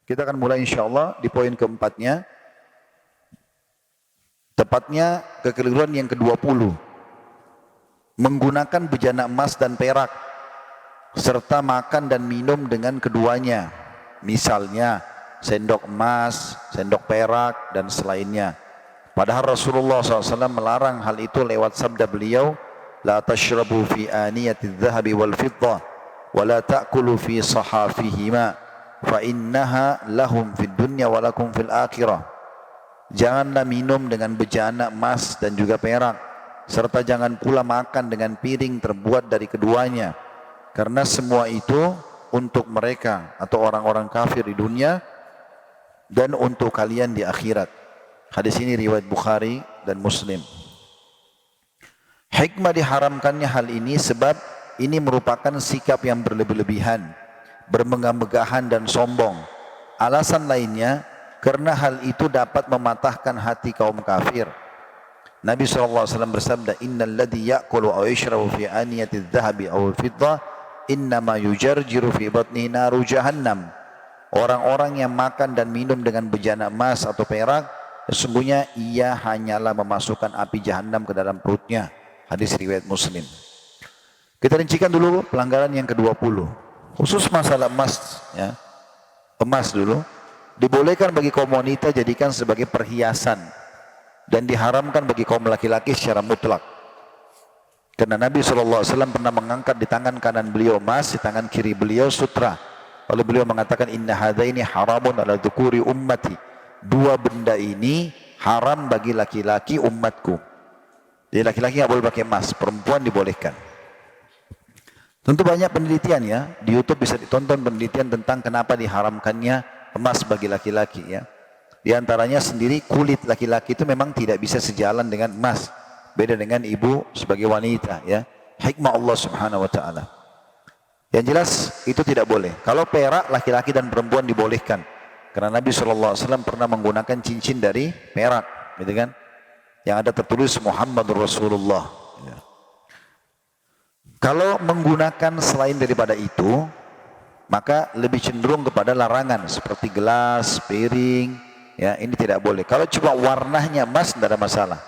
Kita akan mulai insyaAllah di poin keempatnya. Tepatnya kekeliruan yang ke-20. Menggunakan bejana emas dan perak serta makan dan minum dengan keduanya. Misalnya sendok emas, sendok perak dan selainnya. Padahal Rasulullah SAW melarang hal itu lewat sabda beliau, la tashrabu fi aniyati dhahabi wal fiddah wa la ta'kulu fi sahafihima fa innaha lahum fid dunya wa lakum fil akhirah. Janganlah minum dengan bejana emas dan juga perak, serta jangan pula makan dengan piring terbuat dari keduanya, karena semua itu untuk mereka atau orang-orang kafir di dunia dan untuk kalian di akhirat. Hadis ini riwayat Bukhari dan Muslim. Hikmah diharamkannya hal ini sebab ini merupakan sikap yang berlebih-lebihan, bermegah-megahan dan sombong. Alasan lainnya, karena hal itu dapat mematahkan hati kaum kafir. Nabi SAW bersabda, innal ladhi ya'kulu aw yashrabu fi aniyati adh-dhahabi aw al-fiddah innama yujarjiru fi batnihi naru jahannam. Orang-orang yang makan dan minum dengan bejana emas atau perak, sesungguhnya ia hanyalah memasukkan api jahanam ke dalam perutnya. Hadis riwayat Muslim. Kita rincikan dulu pelanggaran yang ke-20. Khusus masalah emas, ya. Emas dulu dibolehkan bagi kaum wanita jadikan sebagai perhiasan dan diharamkan bagi kaum laki-laki secara mutlak. Karena Nabi SAW pernah mengangkat di tangan kanan beliau emas, di tangan kiri beliau sutra. Lalu beliau mengatakan, inna hadaini haramun ala dzukuri ummati. Dua benda ini haram bagi laki-laki umatku. Jadi laki-laki tidak boleh pakai emas, perempuan dibolehkan. Tentu banyak penelitian ya, di YouTube bisa ditonton penelitian tentang kenapa diharamkannya emas bagi laki-laki ya. Di antaranya sendiri kulit laki-laki itu memang tidak bisa sejalan dengan emas. Beda dengan ibu sebagai wanita ya. Hikmah Allah Subhanahu wa taala. Yang jelas itu tidak boleh. Kalau perak laki-laki dan perempuan dibolehkan. Karena Nabi SAW pernah menggunakan cincin dari perak, gitu kan? Yang ada tertulis Muhammadur Rasulullah. Ya. Kalau menggunakan selain daripada itu, maka lebih cenderung kepada larangan seperti gelas, piring, ya ini tidak boleh. Kalau cuma warnanya emas tidak ada masalah.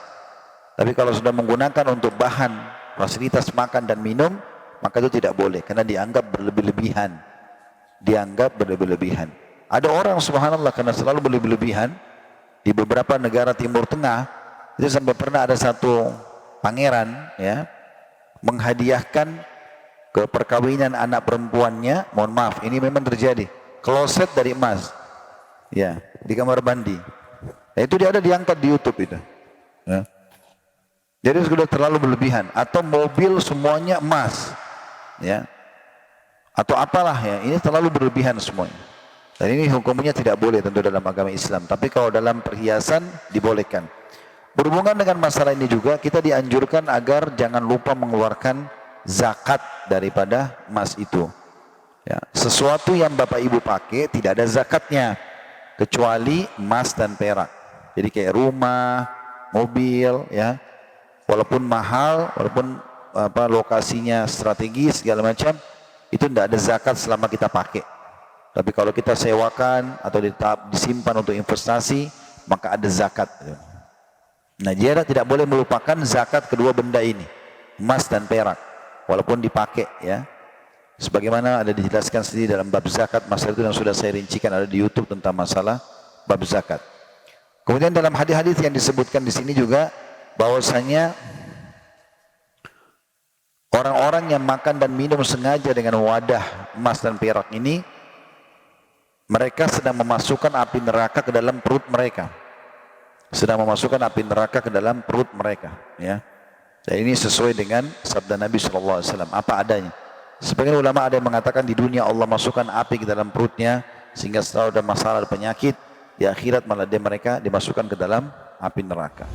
Tapi kalau sudah menggunakan untuk bahan fasilitas makan dan minum, maka itu tidak boleh karena dianggap berlebih-lebihan. Dianggap berlebih-lebihan. Ada orang subhanallah karena selalu berlebih-lebihan di beberapa negara Timur Tengah, itu sampai pernah ada satu pangeran ya menghadiahkan ke perkawinan anak perempuannya, mohon maaf, ini memang terjadi, kloset dari emas, ya, di kamar mandi. Nah, itu dia ada diangkat di YouTube itu. Ya. Jadi sudah terlalu berlebihan. Atau mobil semuanya emas, ya, atau apalah ya, ini terlalu berlebihan semuanya. Dan ini hukumnya tidak boleh tentu dalam agama Islam. Tapi kalau dalam perhiasan dibolehkan. Berhubungan dengan masalah ini juga kita dianjurkan agar jangan lupa mengeluarkan zakat daripada emas itu. Ya, sesuatu yang Bapak Ibu pakai tidak ada zakatnya kecuali emas dan perak. Jadi kayak rumah, mobil, ya, walaupun mahal, walaupun lokasinya strategis segala macam, itu tidak ada zakat selama kita pakai. Tapi kalau kita sewakan atau disimpan untuk investasi, maka ada zakat. Nah, dia tidak boleh melupakan zakat kedua benda ini, emas dan perak, walaupun dipakai ya. Sebagaimana ada dijelaskan sendiri dalam bab zakat, masalah itu yang sudah saya rincikan ada di YouTube tentang masalah bab zakat. Kemudian dalam hadis-hadis yang disebutkan di sini juga bahwasanya orang-orang yang makan dan minum sengaja dengan wadah emas dan perak ini, mereka sedang memasukkan api neraka ke dalam perut mereka. Sedang memasukkan api neraka ke dalam perut mereka, ya. Dan ini sesuai dengan sabda Nabi SAW, apa adanya. Sebagian ulama ada yang mengatakan di dunia Allah masukkan api ke dalam perutnya sehingga setelah ada masalah, ada penyakit, di akhirat malah mereka dimasukkan ke dalam api neraka.